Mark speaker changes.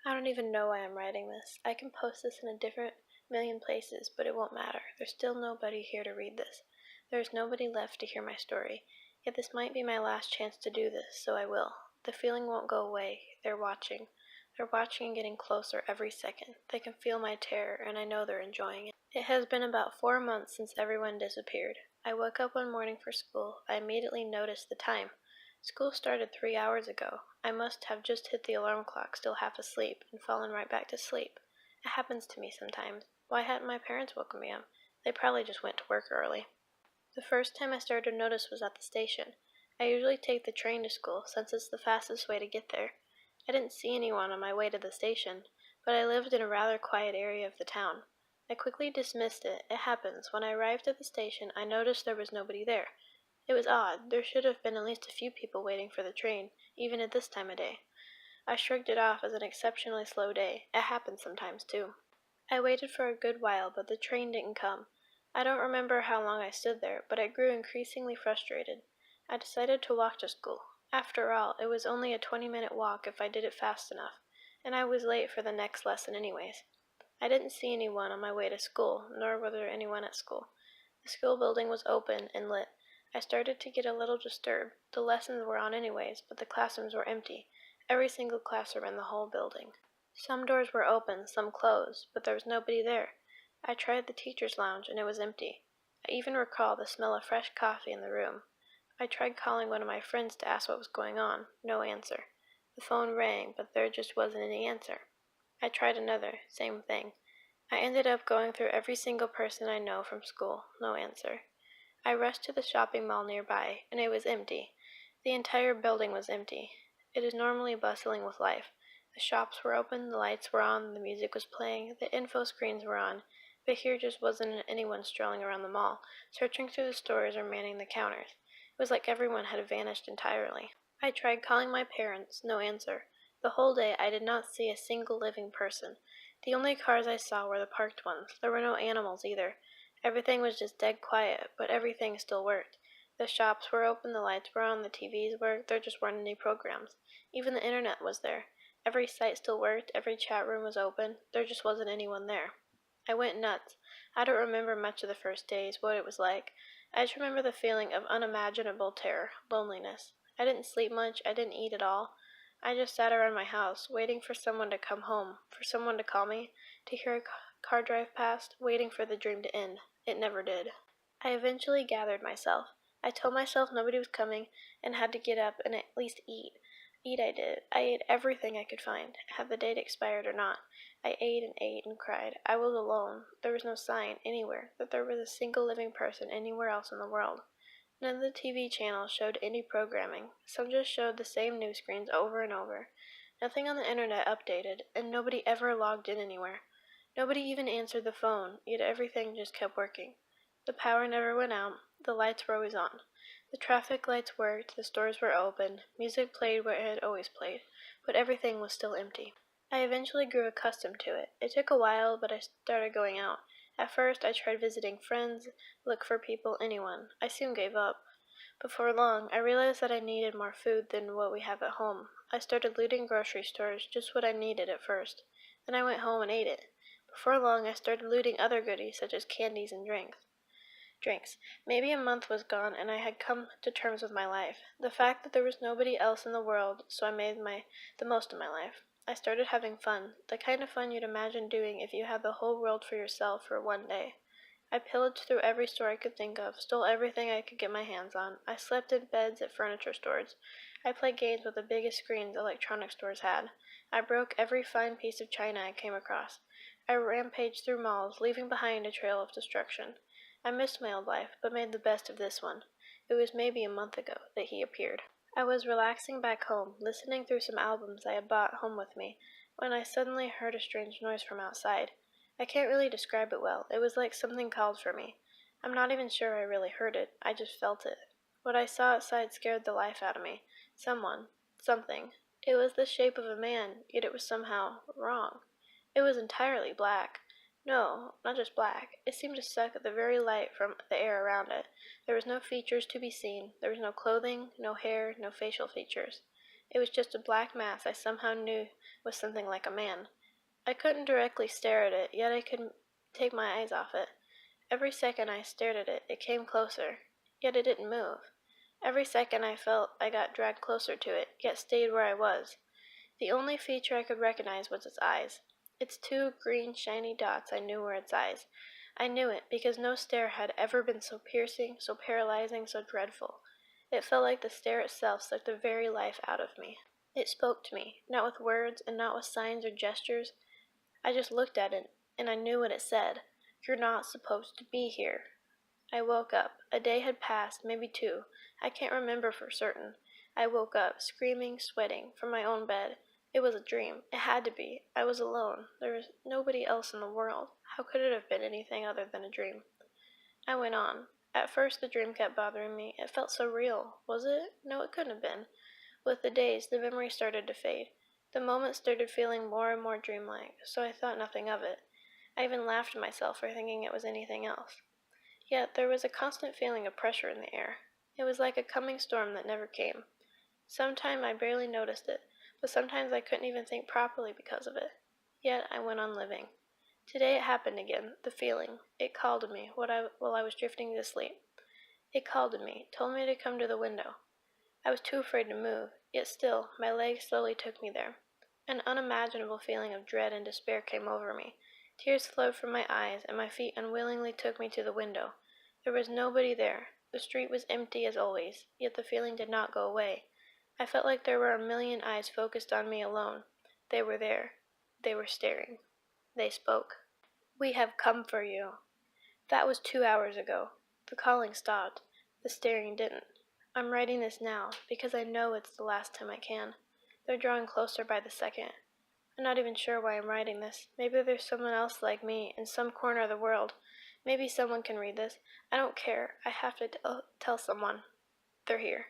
Speaker 1: I don't even know why I'm writing this. I can post this in a different million places, but it won't matter. There's still nobody here to read this. There's nobody left to hear my story. Yet this might be my last chance to do this, so I will. The feeling won't go away. They're watching. They're watching and getting closer every second. They can feel my terror, and I know they're enjoying it. It has been about 4 months since everyone disappeared. I woke up one morning for school. I immediately noticed the time. School started 3 hours ago. I must have just hit the alarm clock, still half asleep, and fallen right back to sleep. It happens to me sometimes. Why hadn't my parents woken me up? They probably just went to work early. The first time I started to notice was at the station. I usually take the train to school, since it's the fastest way to get there. I didn't see anyone on my way to the station, but I lived in a rather quiet area of the town. I quickly dismissed it. It happens. When I arrived at the station, I noticed there was nobody there. It was odd. There should have been at least a few people waiting for the train, even at this time of day. I shrugged it off as an exceptionally slow day. It happens sometimes, too. I waited for a good while, but the train didn't come. I don't remember how long I stood there, but I grew increasingly frustrated. I decided to walk to school. After all, it was only a 20-minute walk if I did it fast enough, and I was late for the next lesson anyways. I didn't see anyone on my way to school, nor was there anyone at school. The school building was open and lit. I started to get a little disturbed. The lessons were on anyways, but the classrooms were empty. Every single classroom in the whole building. Some doors were open, some closed, but there was nobody there. I tried the teacher's lounge, and it was empty. I even recall the smell of fresh coffee in the room. I tried calling one of my friends to ask what was going on. No answer. The phone rang, but there just wasn't any answer. I tried another. Same thing. I ended up going through every single person I know from school. No answer. I rushed to the shopping mall nearby, and it was empty. The entire building was empty. It is normally bustling with life. The shops were open, the lights were on, the music was playing, the info screens were on, but here just wasn't anyone strolling around the mall, searching through the stores or manning the counters. It was like everyone had vanished entirely. I tried calling my parents, no answer. The whole day I did not see a single living person. The only cars I saw were the parked ones. There were no animals either. Everything was just dead quiet, but everything still worked. The shops were open, the lights were on, the TVs worked, there just weren't any programs. Even the internet was there. Every site still worked, every chat room was open, there just wasn't anyone there. I went nuts. I don't remember much of the first days, what it was like. I just remember the feeling of unimaginable terror, loneliness. I didn't sleep much, I didn't eat at all. I just sat around my house, waiting for someone to come home, for someone to call me, to hear a car drive past, waiting for the dream to end. It never did. I eventually gathered myself. I told myself nobody was coming and had to get up and at least eat. Eat I did. I ate everything I could find, had the date expired or not. I ate and cried. I was alone. There was no sign, anywhere, that there was a single living person anywhere else in the world. None of the TV channels showed any programming. Some just showed the same news screens over and over. Nothing on the internet updated, and nobody ever logged in anywhere. Nobody even answered the phone, yet everything just kept working. The power never went out. The lights were always on. The traffic lights worked, the stores were open, music played where it had always played, but everything was still empty. I eventually grew accustomed to it. It took a while, but I started going out. At first, I tried visiting friends, look for people, anyone. I soon gave up. Before long, I realized that I needed more food than what we have at home. I started looting grocery stores, just what I needed at first. Then I went home and ate it. Before long, I started looting other goodies, such as candies and drinks. Maybe a month was gone, and I had come to terms with my life. The fact that there was nobody else in the world, so I made the most of my life. I started having fun, the kind of fun you'd imagine doing if you had the whole world for yourself for one day. I pillaged through every store I could think of, stole everything I could get my hands on. I slept in beds at furniture stores. I played games with the biggest screens electronic stores had. I broke every fine piece of china I came across. I rampaged through malls, leaving behind a trail of destruction. I missed my old life, but made the best of this one. It was maybe a month ago that he appeared. I was relaxing back home, listening through some albums I had brought home with me, when I suddenly heard a strange noise from outside. I can't really describe it well. It was like something called for me. I'm not even sure I really heard it. I just felt it. What I saw outside scared the life out of me. Someone. Something. It was the shape of a man, yet it was somehow wrong. It was entirely black. No, not just black. It seemed to suck at the very light from the air around it. There was no features to be seen. There was no clothing, no hair, no facial features. It was just a black mass I somehow knew was something like a man. I couldn't directly stare at it, yet I could take my eyes off it. Every second I stared at it, it came closer, yet it didn't move. Every second I felt I got dragged closer to it, yet stayed where I was. The only feature I could recognize was its eyes. Its two green, shiny dots I knew were its eyes. I knew it because no stare had ever been so piercing, so paralyzing, so dreadful. It felt like the stare itself sucked the very life out of me. It spoke to me, not with words and not with signs or gestures. I just looked at it, and I knew what it said. You're not supposed to be here. I woke up. A day had passed, maybe two. I can't remember for certain. I woke up, screaming, sweating, from my own bed. It was a dream. It had to be. I was alone. There was nobody else in the world. How could it have been anything other than a dream? I went on. At first the dream kept bothering me. It felt so real. Was it? No, it couldn't have been. With the days, the memory started to fade. The moment started feeling more and more dreamlike, so I thought nothing of it. I even laughed at myself for thinking it was anything else. Yet there was a constant feeling of pressure in the air. It was like a coming storm that never came. Sometimes I barely noticed it, but sometimes I couldn't even think properly because of it. Yet I went on living. Today it happened again, the feeling. It called to me while I was drifting to sleep. It called to me, told me to come to the window. I was too afraid to move, yet still, my legs slowly took me there. An unimaginable feeling of dread and despair came over me. Tears flowed from my eyes, and my feet unwillingly took me to the window. There was nobody there. The street was empty as always, yet the feeling did not go away. I felt like there were a million eyes focused on me alone. They were there. They were staring. They spoke. We have come for you. That was 2 hours ago. The calling stopped. The staring didn't. I'm writing this now, because I know it's the last time I can. They're drawing closer by the second. I'm not even sure why I'm writing this. Maybe there's someone else like me in some corner of the world. Maybe someone can read this. I don't care. I have to tell someone. They're here.